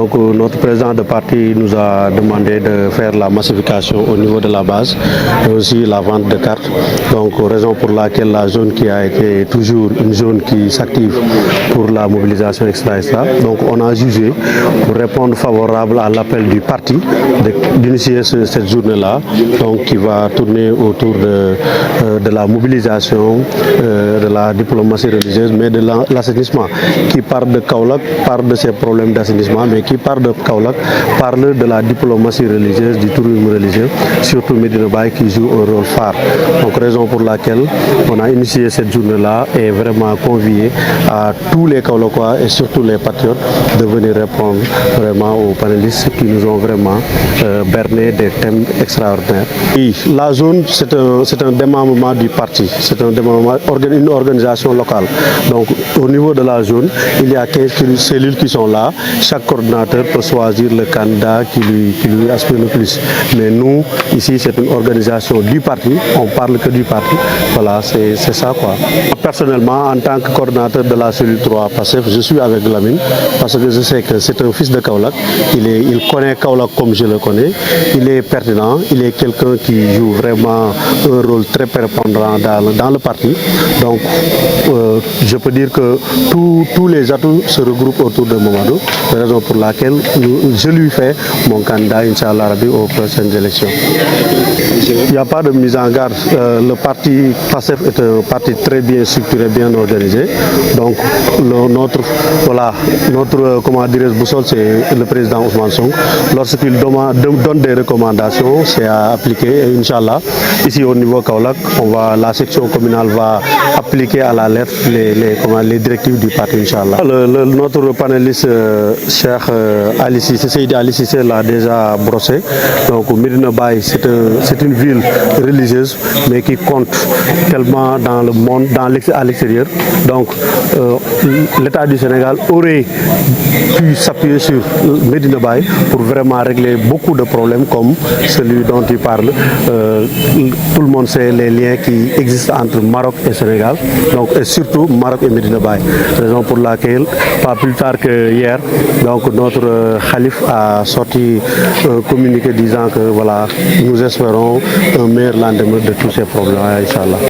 Donc notre président de parti nous a demandé de faire la massification au niveau de la base et aussi la vente de cartes. Donc raison pour laquelle la zone qui a été toujours une zone qui s'active pour la mobilisation extra. Donc on a jugé pour répondre favorable à l'appel du parti d'initier cette journée-là, donc qui va tourner autour de la mobilisation, de la diplomatie religieuse, mais de l'assainissement, qui part de Kaolack, parle de ses problèmes d'assainissement, mais qui part de Kaolack, parle de la diplomatie religieuse, du tourisme religieux, surtout Médina Baye qui joue un rôle phare. Donc raison pour laquelle on a initié cette journée-là et vraiment convié à tous les Kaolackois et surtout les patriotes de venir répondre vraiment aux panélistes qui nous ont vraiment berné des thèmes extraordinaires. Oui, la zone, c'est un démembrement du parti, c'est un démembrement, une organisation locale. Donc au niveau de la zone, il y a 15 cellules qui sont là. Chaque coordinateur peut choisir le candidat qui lui aspire le plus. Mais nous, ici, c'est une organisation du parti, on parle que du parti. Voilà, c'est ça quoi. Personnellement, en tant que coordinateur de la cellule 3 PASTEF, je suis avec Lamine parce que je sais que c'est un fils de Kaolack. Il connaît Kaolack comme je le connais. Il est pertinent, il est quelqu'un qui joue vraiment un rôle très prépondérant dans le parti. Donc, je peux dire que tous les atouts se regroupent autour de Mamadou, raison pour laquelle je lui fais mon candidat, Inch'Allah Rabbi, aux prochaines élections. Il n'y a pas de mise en garde. Le parti PASTEF est un parti très bien structuré, bien organisé. Donc, notre boussole, c'est le président Ousmane Sonko. Lorsqu'il donne des recommandations, c'est à appliquer. Et Inch'Allah, ici au niveau Kaolack, la section communale va appliquer à la lettre les directives du parti, Inch'Allah. Notre panéliste, Cheikh Ali Cissé, Seydi Ali Cissé l'a déjà brossé. Donc, Médina Baye, c'est une ville religieuse, mais qui compte tellement dans le monde, à l'extérieur. Donc, l'État du Sénégal aurait pu s'appuyer sur Médina Baye pour vraiment régler beaucoup de problèmes comme celui dont tu parles. Tout le monde sait les liens qui existent entre Maroc et Sénégal, donc, et surtout Maroc et Médina Baye. Raison pour laquelle, pas plus tard que hier, donc, notre Khalif a sorti un communiqué disant que voilà, nous espérons un meilleur lendemain de tous ces problèmes, Inch'Allah.